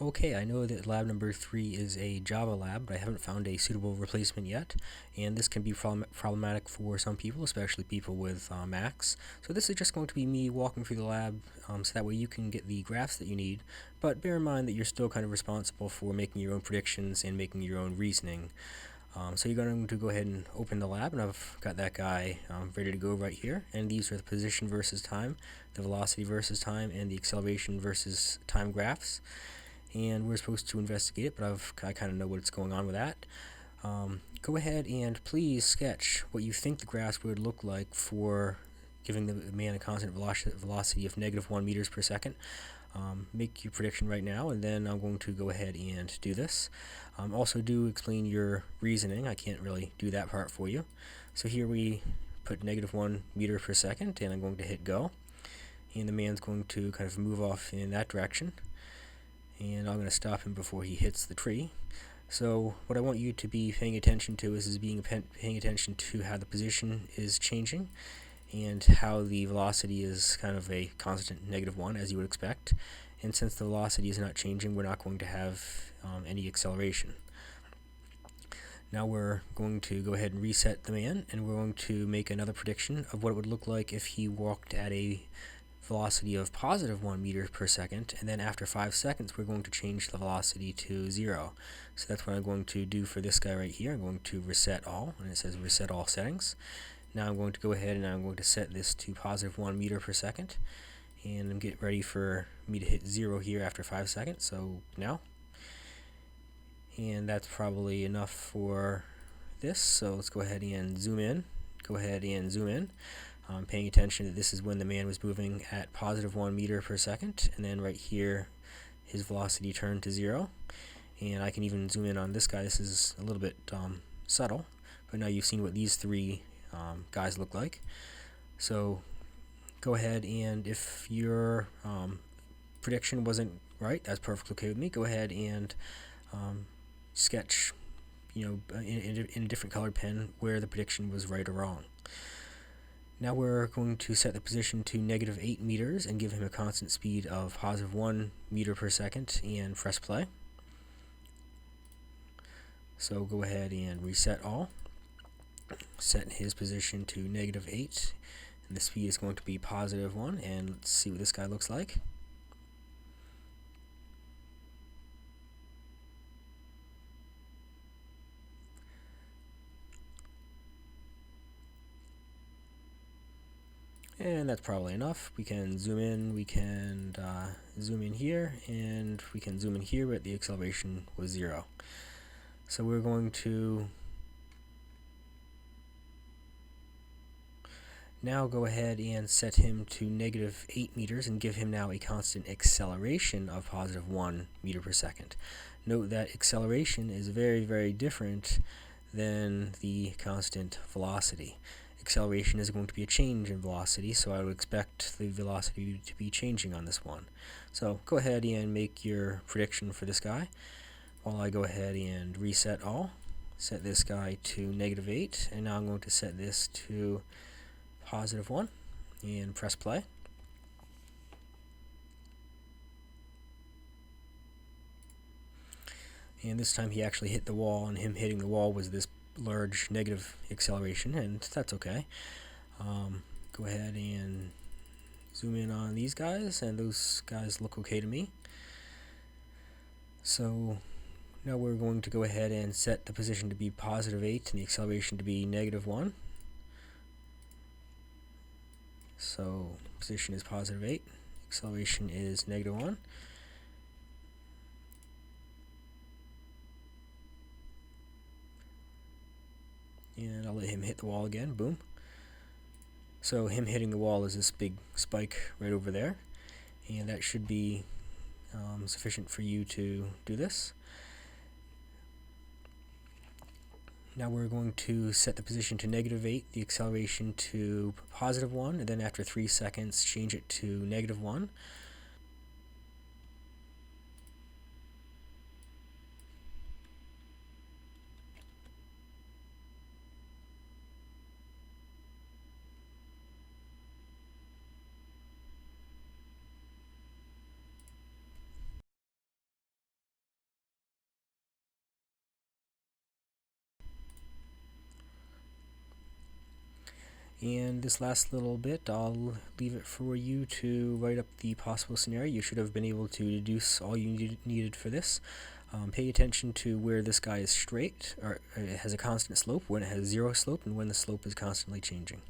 Okay, I know that lab number 3 is a Java lab, but I haven't found a suitable replacement yet, and this can be problematic for some people, especially people with Macs. So this is just going to be me walking through the lab, so that way you can get the graphs that you need, but bear in mind that you're still kind of responsible for making your own predictions and making your own reasoning. So you're going to go ahead and open the lab, and I've got that guy ready to go right here, and these are the position versus time, the velocity versus time, and the acceleration versus time graphs. And we're supposed to investigate it, but I kind of know what's going on with that. Go ahead and please sketch what you think the graphs would look like for giving the man a constant velocity of -1 meters per second. Make your prediction right now, and then I'm going to go ahead and do this. Also do explain your reasoning. I can't really do that part for you. So here we put -1 meter per second, and I'm going to hit go. And the man's going to kind of move off in that direction. And I'm going to stop him before he hits the tree. So what I want you to be paying attention to is paying attention to how the position is changing and how the velocity is kind of a constant -1, as you would expect. And since the velocity is not changing, we're not going to have any acceleration. Now we're going to go ahead and reset the man, and we're going to make another prediction of what it would look like if he walked at a velocity of +1 meter per second, and then after 5 seconds we're going to change the velocity to 0. So that's what I'm going to do for this guy right here. I'm going to reset all, and it says reset all settings. Now I'm going to go ahead and I'm going to set this to +1 meter per second, and I'm getting ready for me to hit 0 here after 5 seconds. So now, and that's probably enough for this. So let's go ahead and zoom in. Paying attention that this is when the man was moving at +1 meter per second, and then right here his velocity turned to 0. And I can even zoom in on this guy. This is a little bit subtle, but now you've seen what these three guys look like. So go ahead, and if your prediction wasn't right, that's perfectly okay with me. Go ahead and sketch, in a different colored pen where the prediction was right or wrong. Now we're going to set the position to -8 meters and give him a constant speed of +1 meter per second and press play. So go ahead and reset all. Set his position to -8, and the speed is going to be +1, and let's see what this guy looks like. And that's probably enough. We can zoom in, we can zoom in here, and we can zoom in here, but the acceleration was 0. So we're going to now go ahead and set him to -8 meters and give him now a constant acceleration of +1 meter per second. Note that acceleration is very, very different than the constant velocity. Acceleration is going to be a change in velocity, so I would expect the velocity to be changing on this one. So go ahead and make your prediction for this guy while I go ahead and reset all. Set this guy to -8, and now I'm going to set this to +1 and press play. And this time he actually hit the wall, and him hitting the wall was this large negative acceleration, and that's okay. Go ahead and zoom in on these guys, and those guys look okay to me. So now we're going to go ahead and set the position to be +8 and the acceleration to be -1. So position is +8, acceleration is -1. And I'll let him hit the wall again, boom. So him hitting the wall is this big spike right over there, and that should be sufficient for you to do this. Now we're going to set the position to -8, the acceleration to +1, and then after 3 seconds change it to -1. And this last little bit, I'll leave it for you to write up the possible scenario. You should have been able to deduce all you needed for this. Pay attention to where this guy is straight, or it has a constant slope, when it has zero slope, and when the slope is constantly changing.